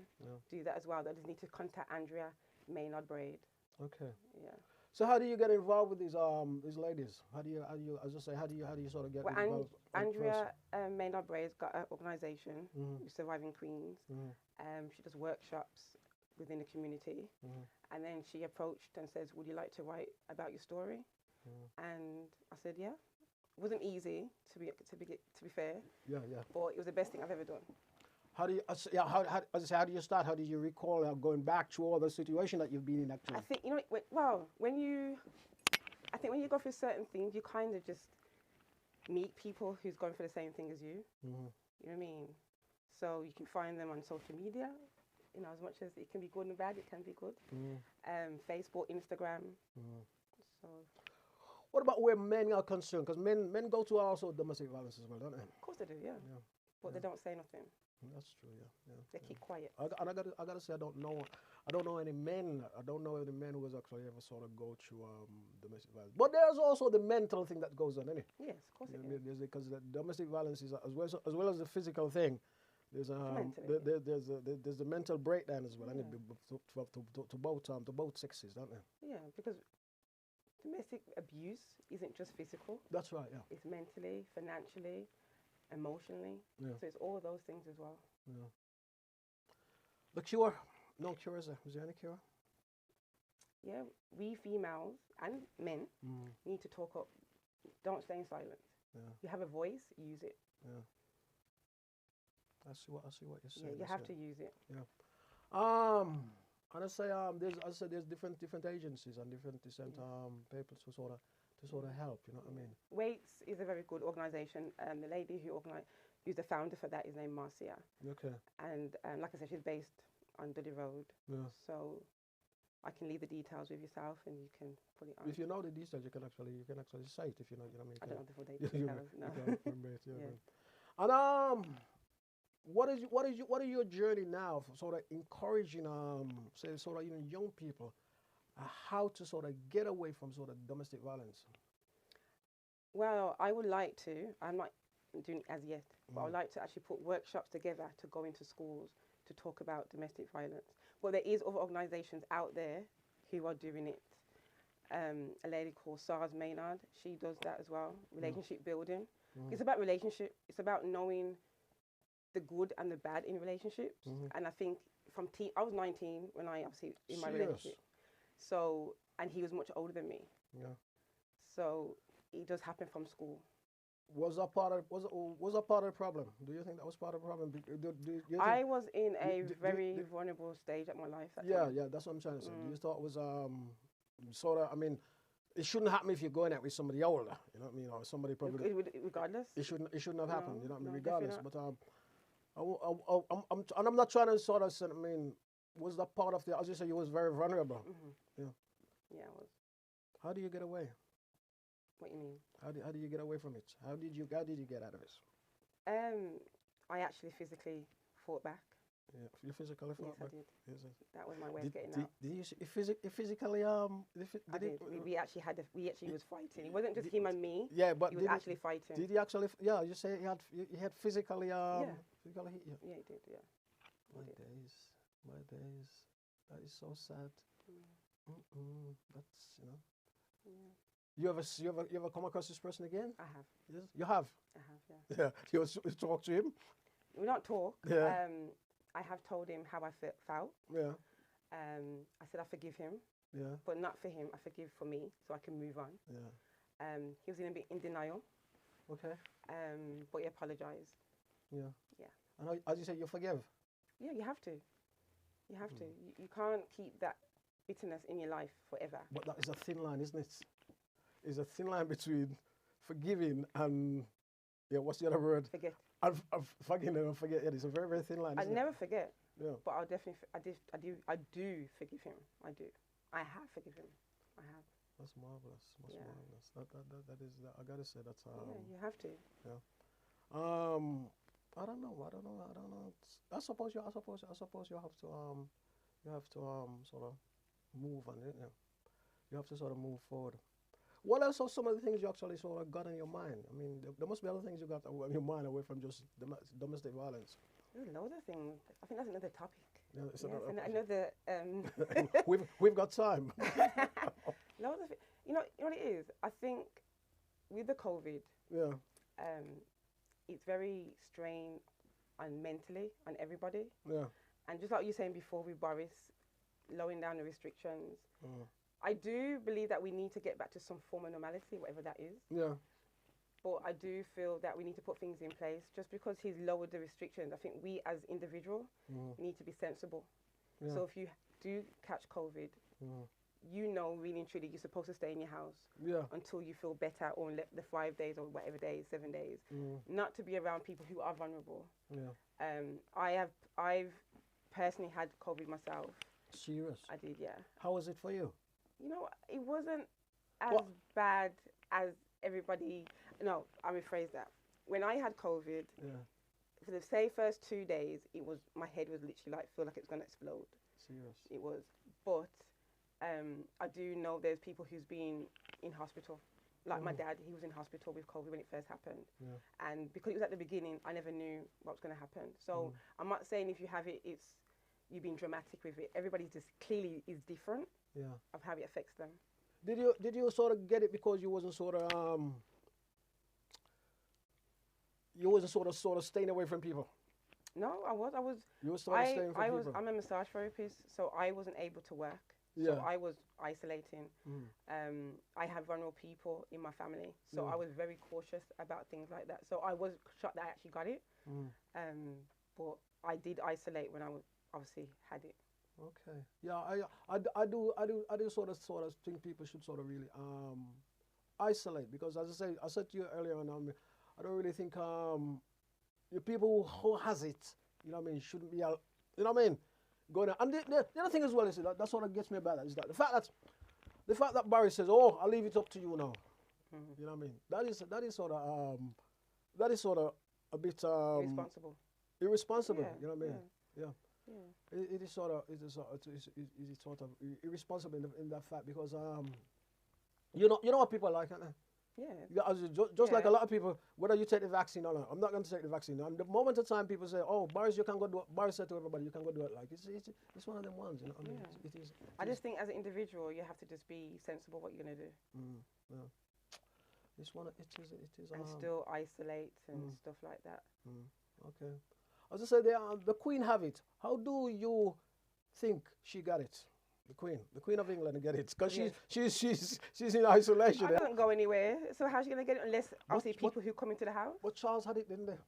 do that as well. They just need to contact Andrea Maynard Braid. Okay. Yeah. So how do you get involved with these ladies? How do you sort of get involved? Andrea Maynard Braid's got an organisation, Surviving Queens. She does workshops within the community, and then she approached and says, "Would you like to write about your story?" And I said, "Yeah." It wasn't easy to be fair. Yeah. But it was the best thing I've ever done. How do you start? How did you recall going back to all the situation that you've been in actually? I think when you go through certain things, you kind of just meet people who's going through the same thing as you. You know what I mean? So you can find them on social media. You know, as much as it can be good and bad, it can be good. Mm. Facebook, Instagram. Mm. So, What about where men are concerned? Because men go to also domestic violence as well, don't they? of course they do, yeah. Yeah. But they don't say nothing. That's true. Yeah. They keep quiet. And I gotta say, I don't know any men. I don't know any men who has actually ever sort of go through domestic violence. But there's also the mental thing that goes on, isn't it? Yes, of course You it know, is. because the domestic violence is as well as the physical thing. There's Mentally. there's the mental breakdown as well, and Yeah. to both sexes, don't they? Yeah, because domestic abuse isn't just physical. That's right. Yeah. It's mentally, financially, emotionally. Yeah. So it's all those things as well. Yeah. The cure? No cure, is there? Is there any cure? Yeah, we females and men Mm. need to talk up. Don't stay in silence. Yeah. You have a voice, use it. Yeah. I see what you're Yeah, saying. you have to use it. And I say there's different agencies and different people to sort of help. You know what I mean? Waits is a very good organisation. The lady who's the founder for that is named Marcia. Okay. And like I said, she's based on Dudley Road. Yeah. So I can leave the details with yourself and you can put it on. If you know the details, you can actually say it. If you know what I mean. I don't know the full You details. No. can remember it, yeah. Yeah. And what is your journey now for sort of encouraging say sort of young people how to sort of get away from sort of domestic violence? Well, I would like to. I'm not doing it as yet, but I would like to actually put workshops together to go into schools to talk about domestic violence. But there is other organisations out there who are doing it. A lady called SARS Maynard, she does that as well. Relationship building. It's about relationship. It's about knowing the good and the bad in relationships. And I think I was 19 when I obviously in my relationship. So, and he was much older than me. Yeah. So it does happen from school. Was that part of the problem? Do you think that was part of the problem? Do you think, I was in a very vulnerable stage of my life. Yeah, that's what I'm trying to say. Do you thought it was sort of? I mean, it shouldn't happen if you're going out with somebody older. You know what I mean? Or somebody probably. Regardless. It shouldn't have happened. You know what I mean? No, Regardless, definitely but I'm not trying to sort of say. I mean, was that part of the? As you say, you was very vulnerable. Yeah. Yeah, I was. How do you get away? What you mean? How do you get away from it? How did you get out of it? I actually physically fought back. Yeah, you physically fought Yes, back. I did. Yes, That was my way of getting out. Did you physically I did. We actually was fighting. It wasn't just him and me. Yeah, but he was actually fighting. Did he actually? Yeah, you say he had physically physically hit you. Yeah, he did. Yeah. My days. That is so sad. That's Yeah. You ever come across this person again? I have. Yes, you have. I have. Yeah. Yeah, you talk to him. We don't talk. Yeah. I have told him how I felt. Yeah. I said I forgive him, Yeah. but not for him. I forgive for me, so I can move on. Yeah. He was in a bit in denial. Okay. But he apologized. Yeah. Yeah. And as you say, you forgive. Yeah, you have to. You have to. You can't keep that bitterness in your life forever. But that is a thin line, isn't it? It's a thin line between forgiving and what's the other word? Forget. And forgiving and forget. Yeah, it's a very, very thin line. I'd never forget. Yeah. But I'll definitely. I do forgive him. I do. I have forgiven him. I have. That's marvelous. That's Yeah. marvelous. That is. I gotta say that's. Yeah, you have to. Yeah. I don't know. I suppose you have to sort of move on it. Yeah. You have to sort of move forward. What else are some of the things you actually sort of got in your mind? I mean, there must be other things you got in your mind away from just domestic violence. There's loads of things. I think that's another topic. Yeah, it's Yes, and another. we've got time. Loads of. You know what it is. I think with the COVID, Yeah. it's very strained on mentally on everybody. Yeah. And just like you were saying before with Boris, lowering down the restrictions, I do believe that we need to get back to some form of normality, whatever that is. Yeah. But I do feel that we need to put things in place. Just because he's lowered the restrictions, I think we as individuals need to be sensible. Yeah. So if you do catch COVID, you know really and truly you're supposed to stay in your house until you feel better, or the 5 days or whatever days, 7 days. Not to be around people who are vulnerable. Yeah. I've personally had COVID myself. Serious? I did, yeah. How was it for you? You know, it wasn't as What? bad as everybody. No, I rephrase that. When I had COVID, Yeah. for the say first 2 days, my head was literally like feel like it's gonna explode. Serious? It was, but I do know there's people who's been in hospital. Like my dad, he was in hospital with COVID when it first happened. Yeah. And because it was at the beginning, I never knew what was going to happen. So I'm not saying if you have it, it's you being dramatic with it. Everybody just clearly is different Yeah. of how it affects them. Did you sort of get it because you wasn't sort of you wasn't sort of staying away from people? No, I was. You were sort of staying from people. I'm a massage therapist, so I wasn't able to work. Yeah. So I was isolating. I have vulnerable people in my family, so I was very cautious about things like that. So I was shocked that I actually got it. But I did isolate when I obviously had it. Okay. Yeah, I do sort of think people should sort of really isolate, because as I said to you earlier on, I don't really think the people who has it, you know what I mean, shouldn't be out, you know what I mean, going out. And the other thing as well is that sort of gets me about that, is that the fact that Barry says, "Oh, I'll leave it up to you now," you know what I mean. That is sort of a bit irresponsible. Yeah, You know what I mean? yeah. Yeah. It is sort of irresponsible in that fact, because you know what people are like, aren't they? Yeah. Just like a lot of people, whether you take the vaccine or not, I'm not going to take the vaccine. And the moment of time people say, "Oh, Boris, you can go do it," Boris said to everybody, "You can go do it." Like it's one of them ones, you know. I mean, Yeah. it is. I just think as an individual, you have to just be sensible what you're gonna do, Yeah. It's one. It is. and still isolate and stuff like that. Okay. As I said, the Queen have it. How do you think she got it? The Queen of England, get it? Because she's in isolation. I don't go anywhere, so how's she gonna get it unless obviously people who come into the house? But Charles had it, didn't they?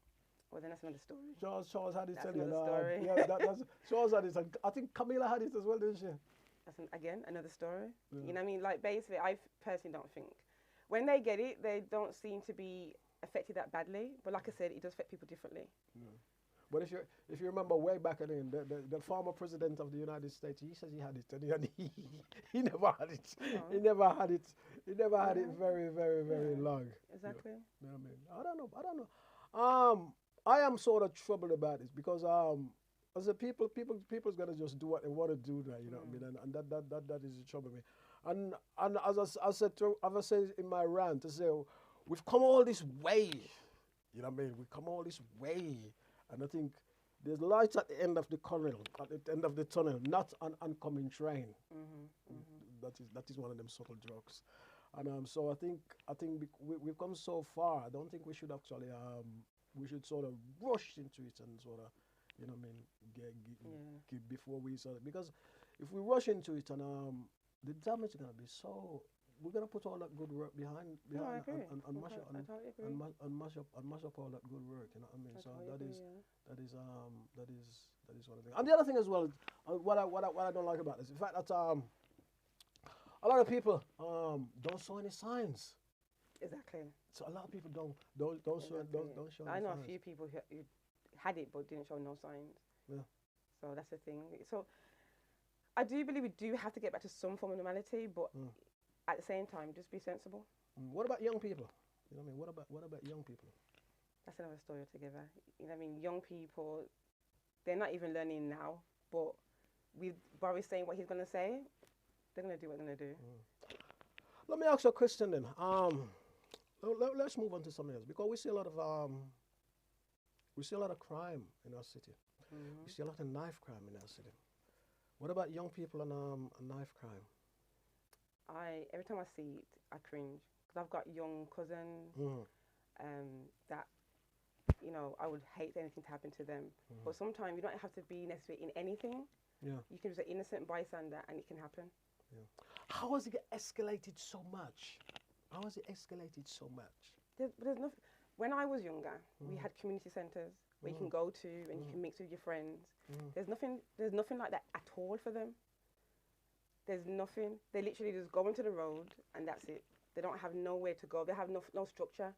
Well, then that's another story. Charles had it. That's another story. Yeah, that's Charles had it. And I think Camilla had it as well, didn't she? That's again another story. Yeah. You know what I mean? Like basically, I personally don't think when they get it, they don't seem to be affected that badly. But like I said, it does affect people differently. Yeah. But if you remember way back then, the former president of the United States, he says he had it, and he never had it. No. He never had it. He never had it very, very, very long. Exactly. You know what I mean? I don't know. I am sort of troubled about this, because as a people's gonna just do what they want to do now, you know what I mean? And that is the trouble me. And as I said in my rant, to say, we've come all this way, you know what I mean? We've come all this way. And I think there's light at the end of the tunnel, not an oncoming train. That is one of them subtle jokes. And so I think we've come so far. I don't think we should actually we should sort of rush into it and sort of, you know what I mean, get before we sort of, because if we rush into it and the damage is gonna be so. We're gonna put all that good work behind No, I agree. and mash up I totally agree. and mash up all that good work. You know what I mean? I So totally that agree, is yeah. that is one of the things. And the other thing as well, what I don't like about this, the fact that a lot of people don't show any signs. Exactly. So a lot of people don't show I any know signs. a few people who had it but didn't show no signs. Yeah. So that's the thing. So I do believe we do have to get back to some form of normality, but at the same time, just be sensible. What about young people? You know what I mean? What about young people? That's another story altogether. You know what I mean? Young people, they're not even learning now, but with Boris saying what he's going to say, they're going to do what they're going to do. Let me ask you a question then. Let's move on to something else, because we see a lot of crime in our city. We see a lot of knife crime in our city. What about young people and knife crime? Every time I see it, I cringe, because I've got young cousins that, you know, I would hate anything to happen to them. But sometimes you don't have to be necessarily in anything. Yeah. You can be an innocent bystander and it can happen. Yeah. How has it escalated so much? There's nothing. When I was younger, we had community centres where you can go to and you can mix with your friends. There's nothing like that at all for them. There's nothing. They literally just go into the road and that's it. They don't have nowhere to go. They have no structure.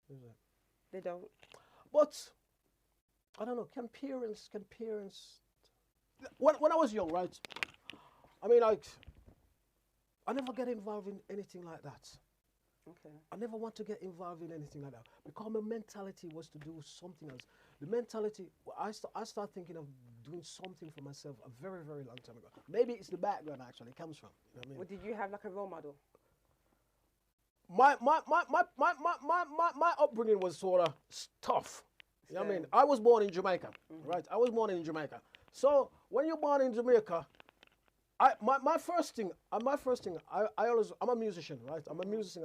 Is it? They don't. But I don't know. Can parents when I was young, right? I mean, like, I never get involved in anything like that. Okay. I never want to get involved in anything like that because my mentality was to do something else. The mentality, I start thinking of doing something for myself a very, very long time ago. Maybe it's the background actually it comes from. You know what I mean? Well, did you have like a role model? My upbringing was sort of tough. You know what I mean? I was born in Jamaica, right? I was born in Jamaica. So when you're born in Jamaica, my first thing, I'm a musician, right? I'm a musician.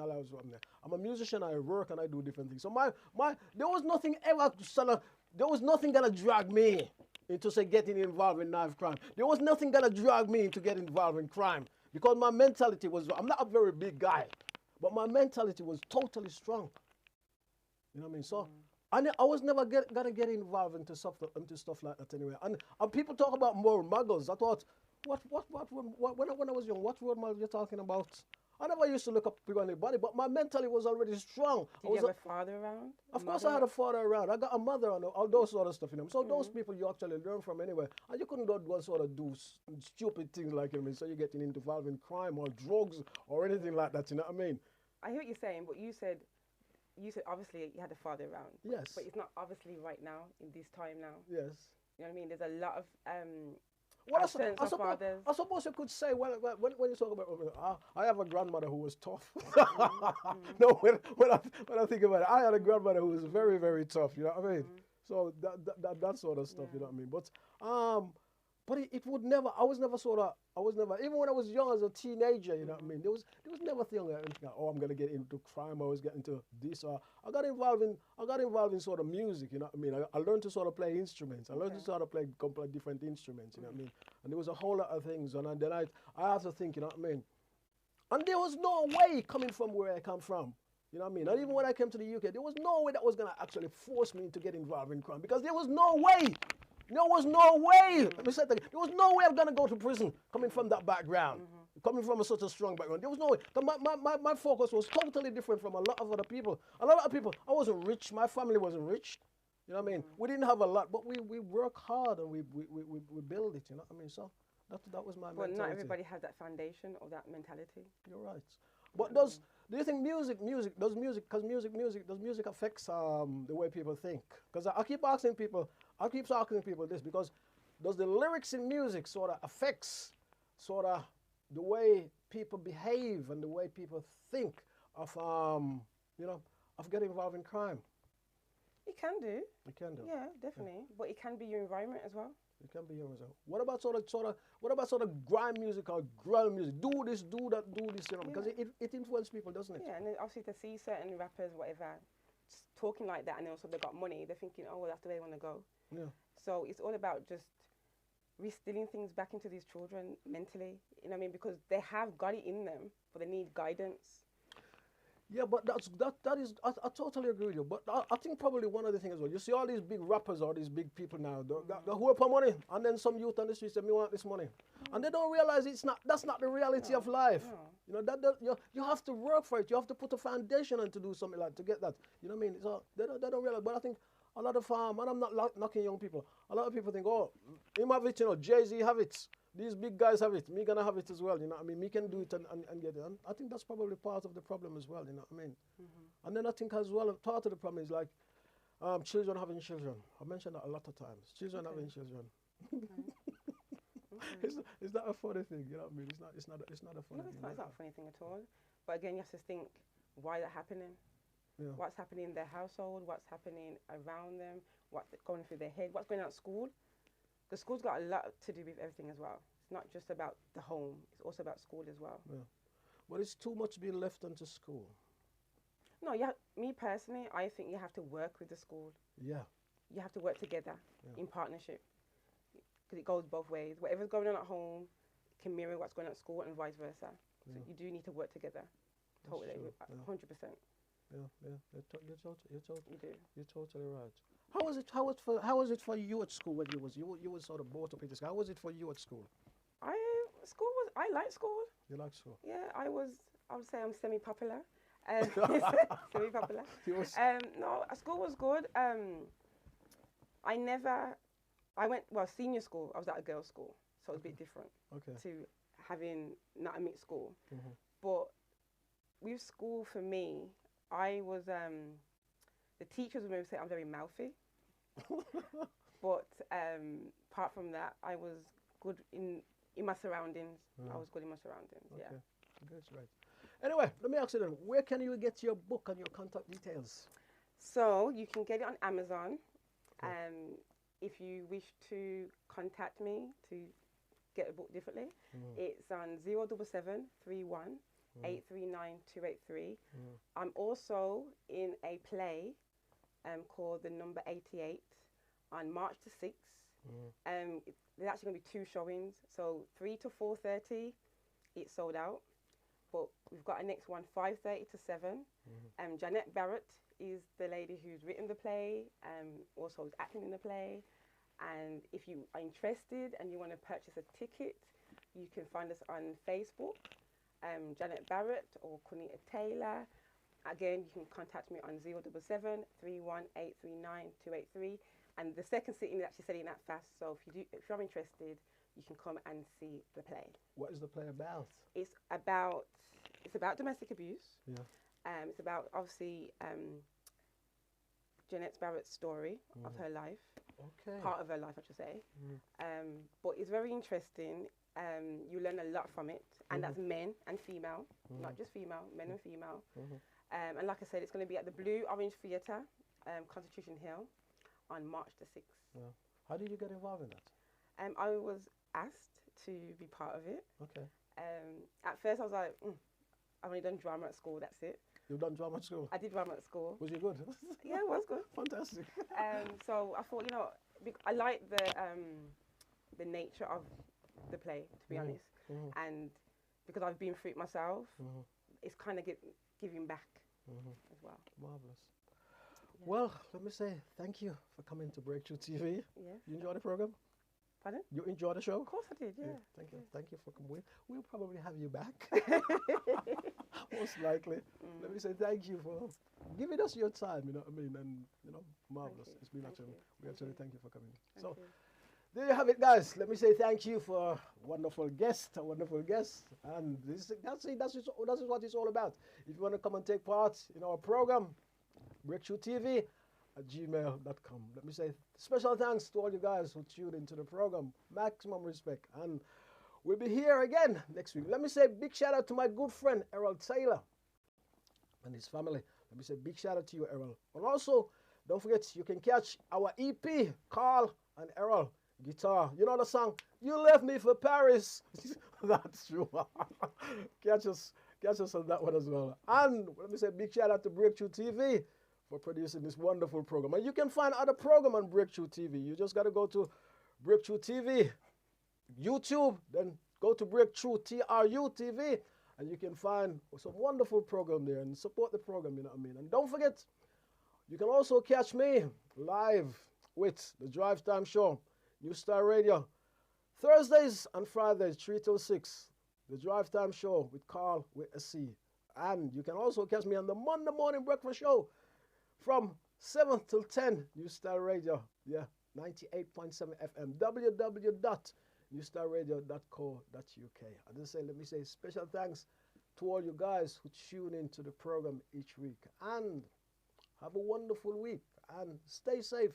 I'm a musician. I work and I do different things. So there was nothing ever there was nothing gonna drag me into say getting involved in knife crime. There was nothing gonna drag me into getting involved in crime because my mentality was. I'm not a very big guy, but my mentality was totally strong. You know what I mean? So. I was never gonna get involved into stuff like that anyway. And people talk about moral muggles. I thought, when I was young, what role model you talking about? I never used to look up to anybody, but my mentality was already strong. Did you have a father around? Of course, I had a father around. I got a mother and all those sort of stuff. You know, so those people you actually learn from anyway. And you couldn't go sort of do stupid things like you know, so you're getting involved in crime or drugs or anything like that. You know what I mean? I hear what you're saying, but you said obviously you had a father around. Yes. But it's not obviously right now, in this time now. Yes. You know what I mean? There's a lot of I suppose you could say when you talk about I have a grandmother who was tough. No, when I think about it, I had a grandmother who was very, very tough. You know what I mean? So that sort of stuff. You know what I mean? But it would never. I was never even when I was young as a teenager. You know what I mean? There was never thing like oh, I'm gonna get into crime. I was getting into this. I got involved in sort of music. You know what I mean? I learned to sort of play instruments. I learned to sort of play a couple of different instruments. You know what I mean? And there was a whole lot of things. And then I have to think. You know what I mean? And there was no way coming from where I come from. You know what I mean? And even when I came to the UK, there was no way that was gonna actually force me to get involved in crime because there was no way. There was no way. Let me say that. There was no way I'm going to go to prison coming from that background, coming from such a strong background. There was no way. My focus was totally different from a lot of other people. A lot of people, I wasn't rich. My family wasn't rich. You know what I mean? We didn't have a lot, but we work hard and we build it. You know what I mean? So that was my mentality. But not everybody has that foundation or that mentality. You're right. But do you think music affects the way people think? Because I keep asking people this because does the lyrics in music sort of affects sort of the way people behave and the way people think of of getting involved in crime? It can do. It can do. Yeah, definitely. Yeah. But it can be your environment as well. It can be your result. What about sort of grime music or grind music? Do this, do that, do this, you know, because it influences people, doesn't it? Yeah, and then obviously to see certain rappers, whatever, talking like that, and also they've got money, they're thinking, oh, well, that's the way they want to go. Yeah. So it's all about just reinstilling things back into these children mentally, you know what I mean? Because they have got it in them, but they need guidance. Yeah, but that is I totally agree with you. But I think probably one of the things as well. You see all these big rappers, all these big people now, they who up for money, and then some youth on the streets say, "Me want this money," and they don't realize that's not the reality of life. No. You know you have to work for it. You have to put a foundation and to do something like to get that. You know what I mean? So they don't realize. But I think a lot of and I'm not knocking young people. A lot of people think, oh, him have it, you know, Jay-Z have it. These big guys have it. Me gonna have it as well. You know what I mean? Me can do it and get it. And I think that's probably part of the problem as well. You know what I mean? And then I think as well, part of the problem is like children having children. I mentioned that a lot of times. Children having children. It's not a funny thing. You know what I mean? It's not a funny thing. No, it's not a funny thing at all. But again, you have to think why that's happening. Yeah. What's happening in their household? What's happening around them? What's going through their head? What's going on at school? The school's got a lot to do with everything as well. It's not just about the home, it's also about school as well. Yeah. But it's too much being left onto school. No, me personally, I think you have to work with the school. Yeah. You have to work together in partnership. Because it goes both ways. Whatever's going on at home can mirror what's going on at school and vice versa. So you do need to work together. Totally, 100%. Yeah. You're totally right. How was it for you at school when you was sort of brought up in this? How was it for you at school? I liked school. You liked school? Yeah, I would say I'm semi-popular. Semi-popular. No, school was good. I never I went, senior school, I was at a girls' school, so it was a bit different Okay. to having not a mixed school. Mhm. But with school, for me, I was, the teachers would maybe say I'm very mouthy. But apart from that, I was good in my surroundings. I was good in my surroundings, yeah. Okay. That's right. Anyway, let me ask you then, where can you get your book and your contact details? So you can get it on Amazon. Okay. If you wish to contact me to get a book differently, it's on 077 31 839 283. I'm also in a play called The Number 88 on March the 6th. There's actually going to be 2 showings, so 3 to 4:30, it's sold out. But we've got a next one, 5:30 to 7. Janet Barrett is the lady who's written the play, also is acting in the play. And if you are interested and you want to purchase a ticket, you can find us on Facebook, Janet Barrett or Kunita Taylor. Again, you can contact me on 077 31 839 283. And the second sitting is actually selling that fast, so if you're interested, you can come and see the play. What is the play about? It's about domestic abuse. Yeah. It's about obviously Janet Barrett's story of her life, Okay. part of her life, I should say. But it's very interesting. You learn a lot from it, and that's men and female, not just female, men and female. And like I said, it's going to be at the Blue Orange Theatre, Constitution Hill, on March the 6th. Yeah. How did you get involved in that? I was asked to be part of it. Okay. At first, I was like, I've only done drama at school, that's it. You've done drama at school? I did drama at school. Was you good? Yeah, it was good. Fantastic. So I thought, I like the nature of the play, to be honest. And because I've been through it myself, it's kind of giving back as well. Marvelous. Well, let me say thank you for coming to Breakthrough TV. Yeah. You enjoy the program? Pardon? You enjoy the show? Of course I did, yeah. Thank you. Thank you for coming. We'll probably have you back. Most likely. Let me say thank you for giving us your time, you know what I mean? And, marvelous. It's been actually, we actually thank you for coming. So, there you have it, guys. Let me say thank you for a wonderful guest. And that's what it's all about. If you want to come and take part in our program, Breakthrough TV at gmail.com. Let me say special thanks to all you guys who tuned into the program. Maximum respect. And we'll be here again next week. Let me say big shout out to my good friend Errol Taylor and his family. Let me say big shout out to you, Errol. And also, don't forget, you can catch our EP, Carl and Errol Guitar. You know the song, You Left Me for Paris. That's true. Catch us on that one as well. And let me say big shout out to Breakthrough TV for producing this wonderful program. And you can find other program on Breakthrough TV. You just got to go to Breakthrough TV, YouTube, then go to Breakthrough TRU TV, and you can find some wonderful program there and support the program, you know what I mean? And don't forget, you can also catch me live with the Drive Time Show, New Star Radio, Thursdays and Fridays, 3 till 6. The Drive Time Show with Carl with a C. And you can also catch me on the Monday Morning Breakfast Show from 7 till 10, New Star Radio, 98.7 FM, www.newstarradio.co.uk. And just say, let me say special thanks to all you guys who tune into the program each week. And have a wonderful week. And stay safe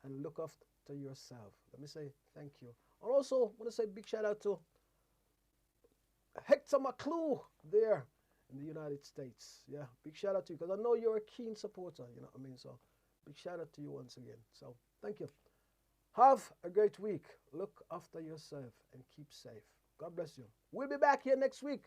and look after yourself. Let me say thank you. And also, I want to say big shout out to Hector McClue there in the United States. Yeah, big shout out to you because I know you're a keen supporter, you know what I mean? So big shout out to you once again. So thank you. Have a great week. Look after yourself and keep safe. God bless you. We'll be back here next week,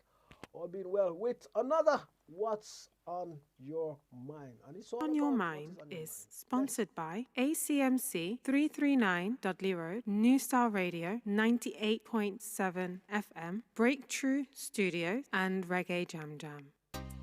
all being well, with another What's on Your Mind. And it's all On Your Mind is sponsored by ACMC 339 Dudley Road, New Star Radio 98.7 FM, Breakthrough Studios, and Reggae Jam Jam.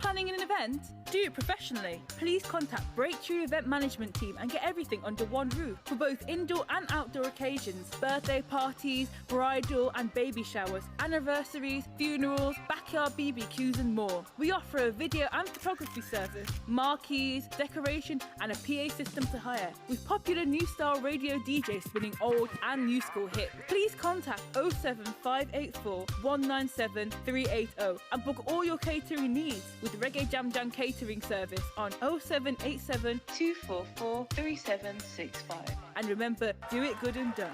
Planning an event? Do it professionally. Please contact Breakthrough Event Management Team and get everything under one roof for both indoor and outdoor occasions, birthday parties, bridal and baby showers, anniversaries, funerals, backyard BBQs and more. We offer a video and photography service, marquees, decoration and a PA system to hire, with popular new style radio DJs spinning old and new school hits. Please contact 07584 197 380 and book all your catering needs with Reggae Jam Jam catering service on 0787 244 3765. And remember, do it good and done.